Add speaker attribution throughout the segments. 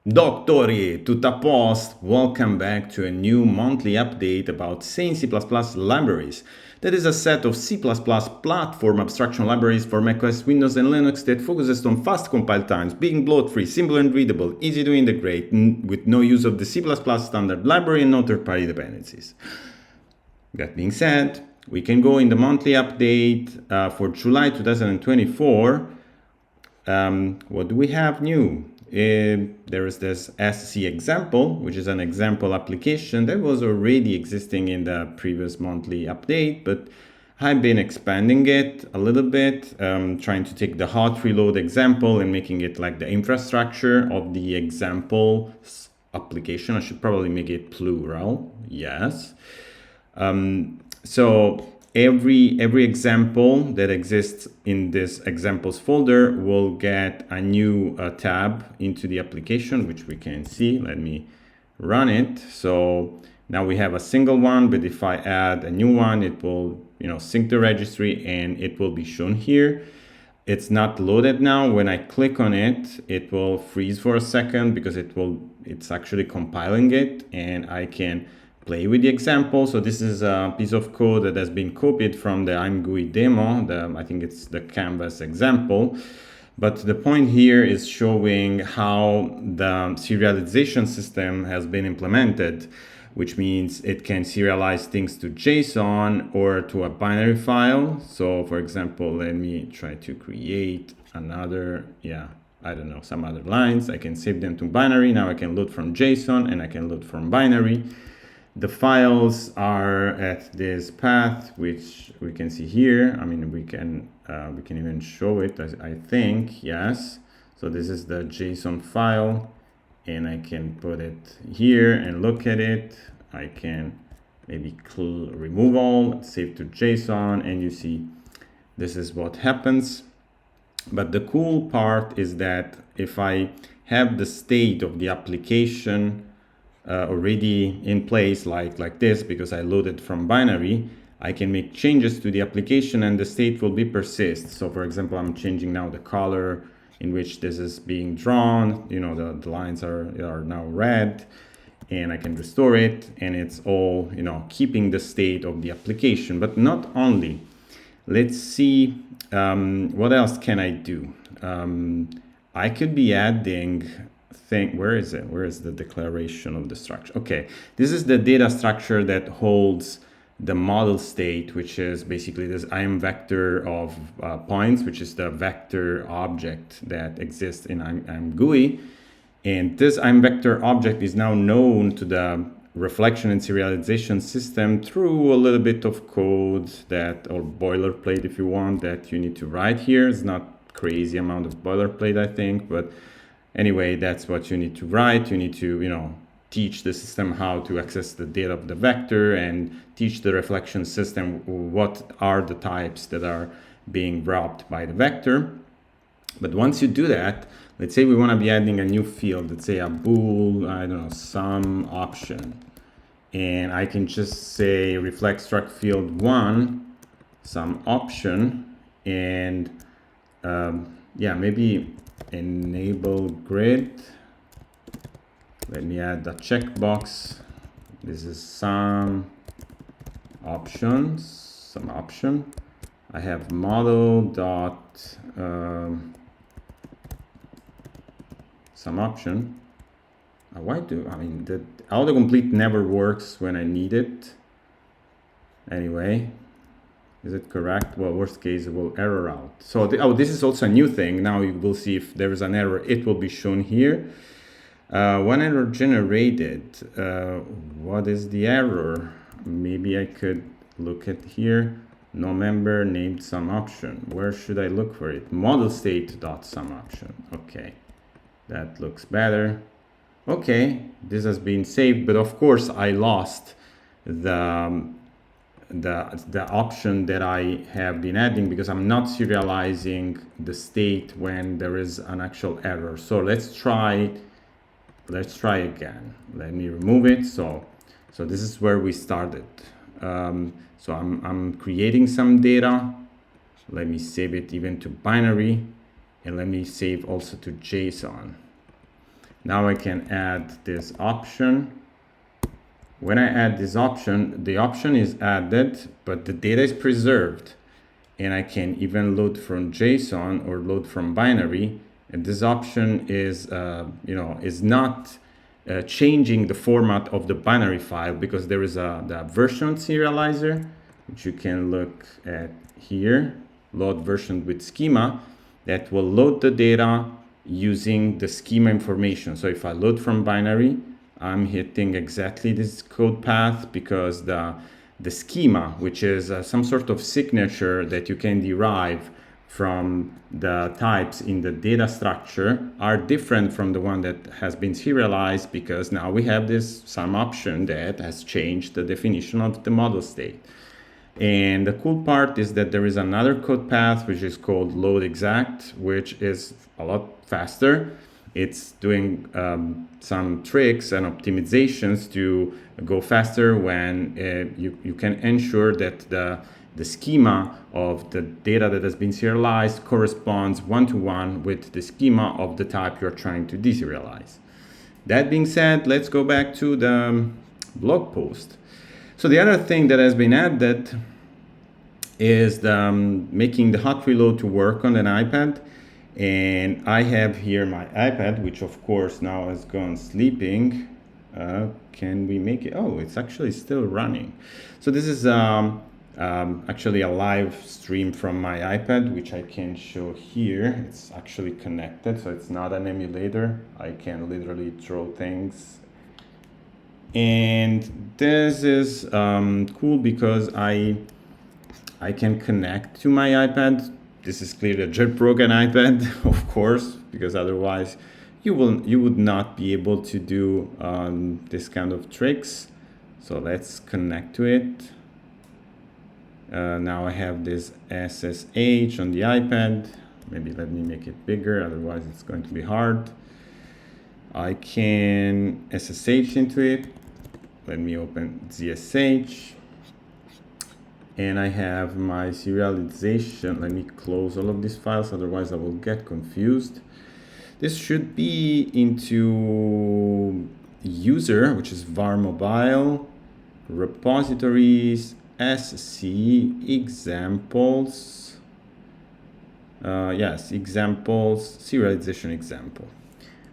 Speaker 1: Dottori, tutto a post? Welcome back to a new monthly update about Sane C libraries. That is a set of C++ platform abstraction libraries for macOS, Windows, and Linux that focuses on fast compile times, being bloat-free, simple and readable, easy to integrate, with no use of the C++ standard library and no third-party dependencies. That being said, we can go in the monthly update for July 2024. What do we have new? There is this SCExample, which is an example application that was already existing in the previous monthly update, but I've been expanding it a little bit, trying to take the hot reload example and making it like the infrastructure of the example application. I should probably make it plural, yes. So every example that exists in this examples folder will get a new tab into the application, which we can see. Let me run it. So now we have a single one, but if I add a new one, it will, sync the registry and it will be shown here. It's not loaded now. When I click on it, it will freeze for a second because it's actually compiling it, and I can play with the example. So this is a piece of code that has been copied from the I'm GUI demo. I think it's the Canvas example. But the point here is showing how the serialization system has been implemented, which means it can serialize things to JSON or to a binary file. So for example, let me try to create another, some other lines. I can save them to binary. Now I can load from JSON and I can load from binary. The files are at this path, which we can see here. I mean, we can even show it, I think, yes. So this is the JSON file, and I can put it here and look at it. I can maybe remove all, save to JSON, and you see this is what happens. But the cool part is that if I have the state of the application already in place like this, because I loaded from binary, I can make changes to the application and the state will be persist. So for example, I'm changing now the color in which this is being drawn. The lines are now red, and I can restore it, and it's all keeping the state of the application. But not only. Let's see what else can I do. I could be adding where is it? Where is the declaration of the structure? Okay, this is the data structure that holds the model state, which is basically this IM vector of points, which is the vector object that exists in IM GUI. And this IM vector object is now known to the reflection and serialization system through a little bit of code or boilerplate, if you want, that you need to write here. It's not crazy amount of boilerplate, I think, but anyway, that's what you need to write. You need to, teach the system how to access the data of the vector and teach the reflection system what are the types that are being wrapped by the vector. But once you do that, let's say we want to be adding a new field, let's say a bool, I don't know, some option. And I can just say reflect struct field 1, some option, and maybe enable grid. Let me add the checkbox. This is some option. I have model dot some option. The autocomplete never works when I need it. Anyway, is it correct? Well, worst case, it will error out. So, this is also a new thing. Now you will see if there is an error, it will be shown here. One error generated. What is the error? Maybe I could look at here. No member named some option. Where should I look for it? Model state dot some option. Okay, that looks better. Okay, this has been saved, but of course I lost the option that I have been adding because I'm not serializing the state when there is an actual error. So let's try again. Let me remove it. So this is where we started. So I'm creating some data. Let me save it even to binary, and let me save also to JSON. Now I can add this option. When I add this option, the option is added, but the data is preserved. And I can even load from JSON or load from binary. And this option is, is not changing the format of the binary file, because there is the version serializer, which you can look at here, load version with schema, that will load the data using the schema information. So if I load from binary, I'm hitting exactly this code path, because the schema, which is some sort of signature that you can derive from the types in the data structure, are different from the one that has been serialized, because now we have this some option that has changed the definition of the model state. And the cool part is that there is another code path which is called load exact, which is a lot faster. It's doing some tricks and optimizations to go faster when you can ensure that the schema of the data that has been serialized corresponds one-to-one with the schema of the type you're trying to deserialize. That being said, let's go back to the blog post. So the other thing that has been added is making the hot reload to work on an iPad. And I have here my iPad, which of course now has gone sleeping. Can we make it? Oh, it's actually still running. So this is actually a live stream from my iPad, which I can show here. It's actually connected, so it's not an emulator. I can literally throw things. And this is cool because I can connect to my iPad. This is clearly a jailbroken iPad, of course, because otherwise you would not be able to do this kind of tricks. So let's connect to it. Now I have this SSH on the iPad. Maybe let me make it bigger, otherwise it's going to be hard. I can SSH into it. Let me open ZSH. And I have my serialization. Let me close all of these files, otherwise I will get confused. This should be into user, which is var mobile, repositories, SCExamples. Yes, examples, serialization example.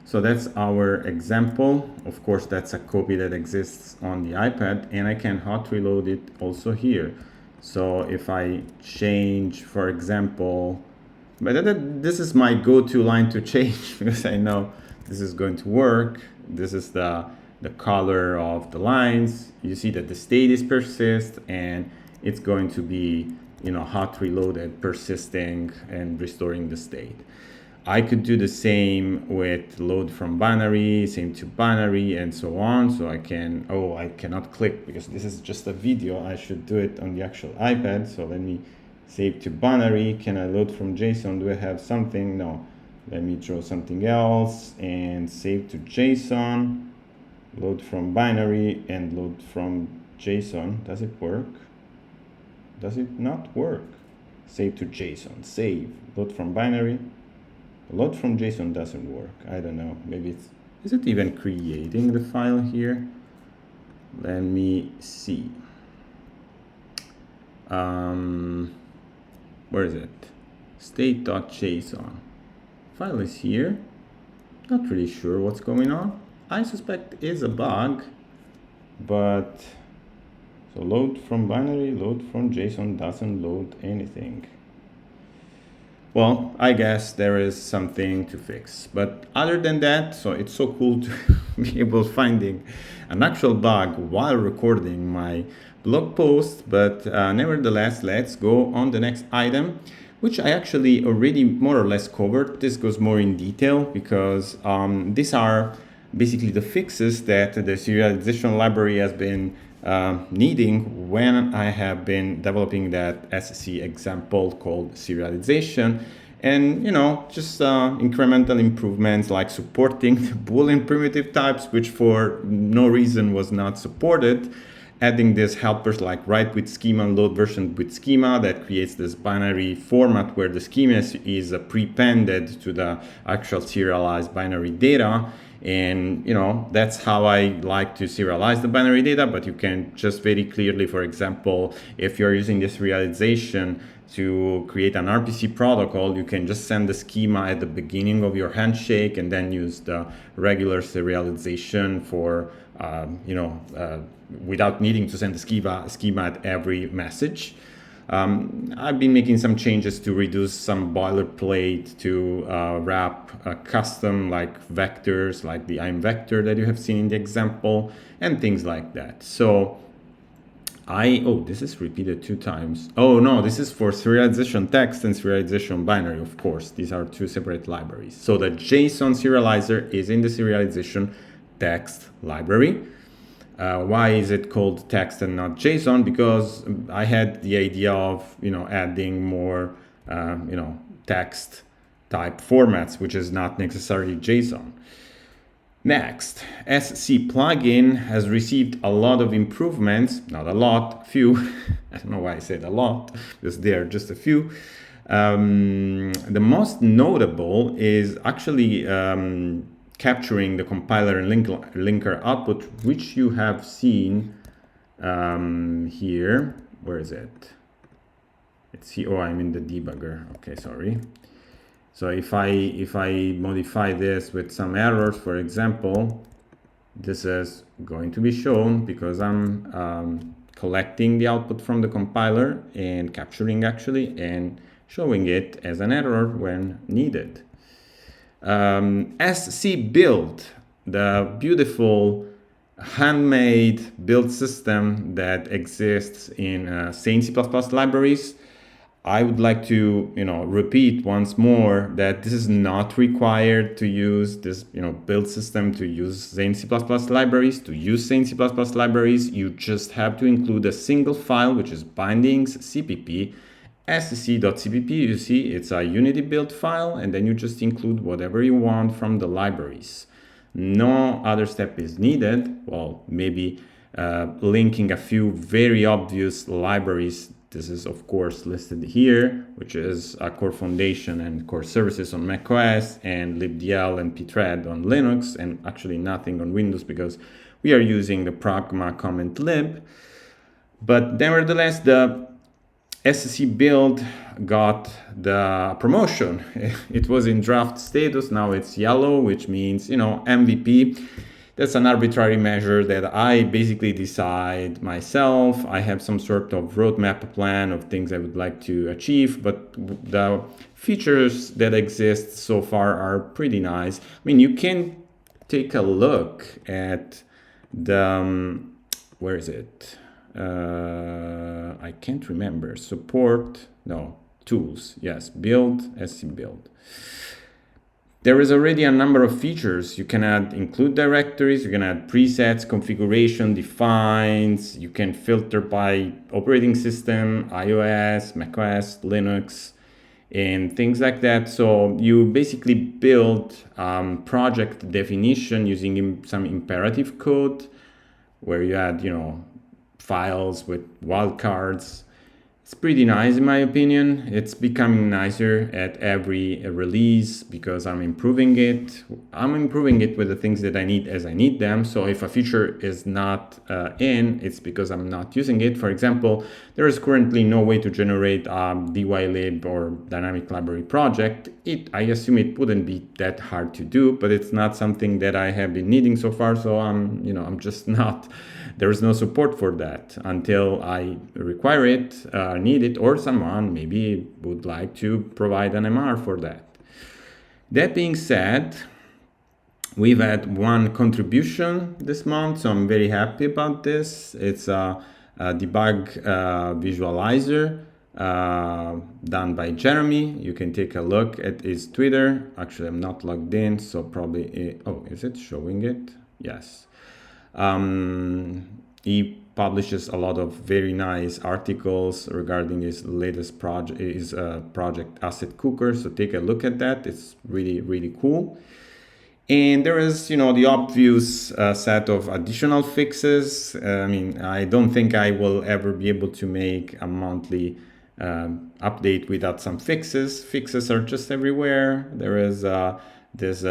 Speaker 1: So that's our example. Of course, that's a copy that exists on the iPad, and I can hot reload it also here. So if I change, for example, but this is my go-to line to change because I know this is going to work. This is the color of the lines. You see that the state is persist, and it's going to be, hot reloaded, persisting and restoring the state. I could do the same with load from binary, same to binary, and so on. So I cannot click because this is just a video. I should do it on the actual iPad. So let me save to binary. Can I load from JSON? Do I have something? No. Let me draw something else and save to JSON. Load from binary and load from JSON. Does it work? Does it not work? Save to JSON. Save. Load from binary. Load from JSON doesn't work. I don't know. Maybe is it even creating the file here? Let me see. Where is it? State.json. File is here. Not really sure what's going on. I suspect it is a bug, but so load from binary, load from JSON doesn't load anything. Well, I guess there is something to fix. But other than that, so it's so cool to be able finding an actual bug while recording my blog post. But nevertheless, let's go on the next item, which I actually already more or less covered. This goes more in detail because these are basically the fixes that the serialization library has been needing when I have been developing that SC example called serialization, and just incremental improvements like supporting Boolean primitive types, which for no reason was not supported, adding these helpers like write with schema and load version with schema that creates this binary format where the schema is prepended to the actual serialized binary data. And that's how I like to serialize the binary data, but you can just very clearly, for example, if you're using this serialization to create an RPC protocol, you can just send the schema at the beginning of your handshake and then use the regular serialization for, without needing to send the schema at every message. I've been making some changes to reduce some boilerplate to wrap custom like vectors, like the I'm vector that you have seen in the example, and things like that. So this is repeated 2 times. Oh no, this is for serialization text and serialization binary, of course. These are 2 separate libraries. So the JSON serializer is in the serialization text library. Why is it called text and not JSON? Because I had the idea of adding more text type formats, which is not necessarily JSON. Next, SC plugin has received a lot of improvements, not a lot, few. I don't know why I said a lot, because there are just a few. The most notable is actually capturing the compiler and linker output, which you have seen here. Where is it? It's here. Oh, I'm in the debugger. Okay, sorry. So if I modify this with some errors, for example, this is going to be shown because I'm collecting the output from the compiler and capturing actually and showing it as an error when needed. SC build, the beautiful handmade build system that exists in Sane C libraries. I would like to, repeat once more that this is not required to use this, build system to use Sane C libraries. To use Sane C libraries, you just have to include a single file, which is bindings cpp, sc.cpp. You see, it's a Unity build file, and then you just include whatever you want from the libraries. No other step is needed. Well, maybe linking a few very obvious libraries. This is, of course, listed here, which is a core foundation and core services on macOS and libdl and pthread on Linux, and actually nothing on Windows because we are using the pragma comment lib. But nevertheless, the SC build got the promotion. It was in draft status, now it's yellow, which means, MVP. That's an arbitrary measure that I basically decide myself. I have some sort of roadmap plan of things I would like to achieve, but the features that exist so far are pretty nice. I mean, you can take a look at the, where is it? I can't remember. Support, no, tools, yes, build, SC build. There is already a number of features. You can include directories, you can add presets, configuration, defines, you can filter by operating system, iOS, macOS, Linux, and things like that. So you basically build project definition using some imperative code where you add, files with wildcards. It's pretty nice in my opinion. It's becoming nicer at every release because I'm improving it. I'm improving it with the things that I need as I need them. So if a feature is not it's because I'm not using it. For example, there is currently no way to generate a dylib or dynamic library project. I assume it wouldn't be that hard to do, but it's not something that I have been needing so far. So I'm just not, there is no support for that until I require it, need it, or someone maybe would like to provide an MR for that. That being said, we've had one contribution this month, so I'm very happy about this. It's a debug visualizer done by Jeremy. You can take a look at his Twitter. Actually, I'm not logged in, so probably, is it showing it? Yes. He publishes a lot of very nice articles regarding his latest project, his project Asset Cooker. So take a look at that. It's really, really cool. And there is, the obvious set of additional fixes. I mean, I don't think I will ever be able to make a monthly update without some fixes. Fixes are just everywhere. There is this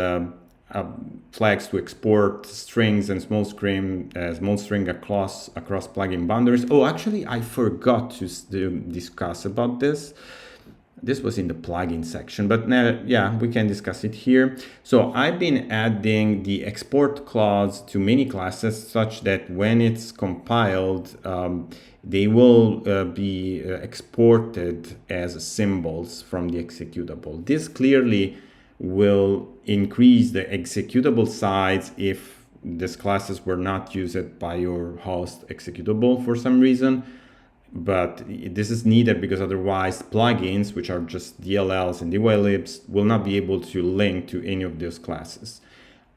Speaker 1: flags to export strings and small string across plugin boundaries. Oh, actually, I forgot to discuss about this. This was in the plugin section, but now, yeah, we can discuss it here. So I've been adding the export clause to many classes such that when it's compiled, they will be exported as symbols from the executable. This clearly will increase the executable size if these classes were not used by your host executable for some reason. But this is needed because otherwise plugins, which are just DLLs and DYLibs, will not be able to link to any of those classes.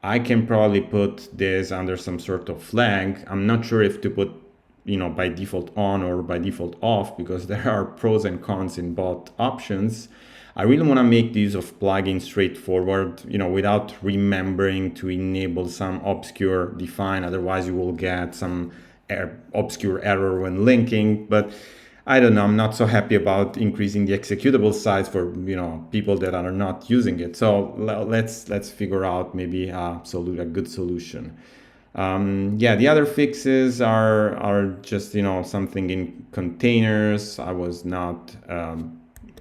Speaker 1: I can probably put this under some sort of flag. I'm not sure if to put, by default on or by default off, because there are pros and cons in both options. I really want to make the use of plugins straightforward, without remembering to enable some obscure define. Otherwise, you will get some obscure error when linking. But I don't know, I'm not so happy about increasing the executable size for people that are not using it. So let's figure out maybe a good solution. Yeah, the other fixes are just something in containers. I was not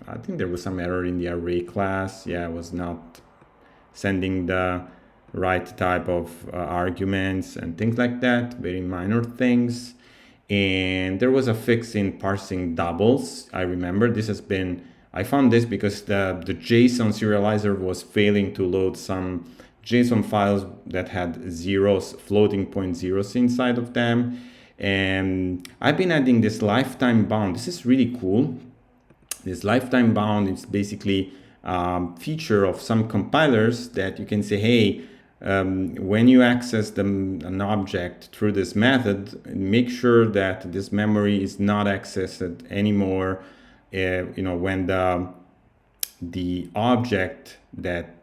Speaker 1: I think there was some error in the array class. Yeah, I was not sending the right type of arguments and things like that, very minor things. And there was a fix in parsing doubles. I remember I found this because the JSON serializer was failing to load some JSON files that had zeros, floating point zeros inside of them. And I've been adding this lifetime bound. This is really cool. This lifetime bound is basically feature of some compilers that you can say, hey, when you access an object through this method, make sure that this memory is not accessed anymore. When the object that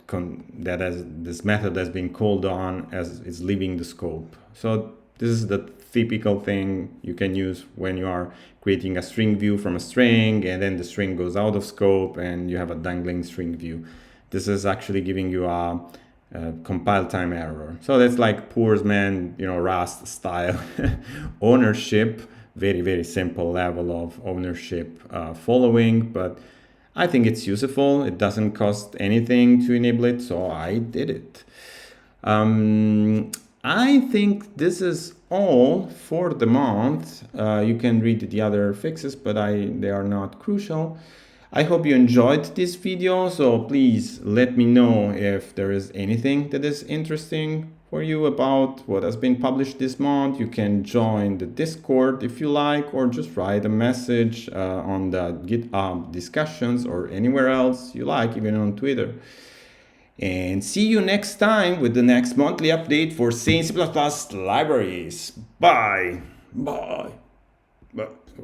Speaker 1: has this method has been called on is leaving the scope. So this is the typical thing you can use when you are creating a string view from a string, and then the string goes out of scope and you have a dangling string view. This is actually giving you a compile time error. So that's like Postman, Rust style ownership, very, very simple level of ownership following, but I think it's useful. It doesn't cost anything to enable it, so I did it. I think this is all for the month. You can read the other fixes, but they are not crucial. I hope you enjoyed this video, so please let me know if there is anything that is interesting for you about what has been published this month. You can join the Discord if you like, or just write a message on the GitHub discussions or anywhere else you like, even on Twitter. And see you next time with the next monthly update for Sane C Libraries. Bye. Bye.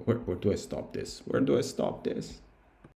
Speaker 1: Where do I stop this? Where do I stop this?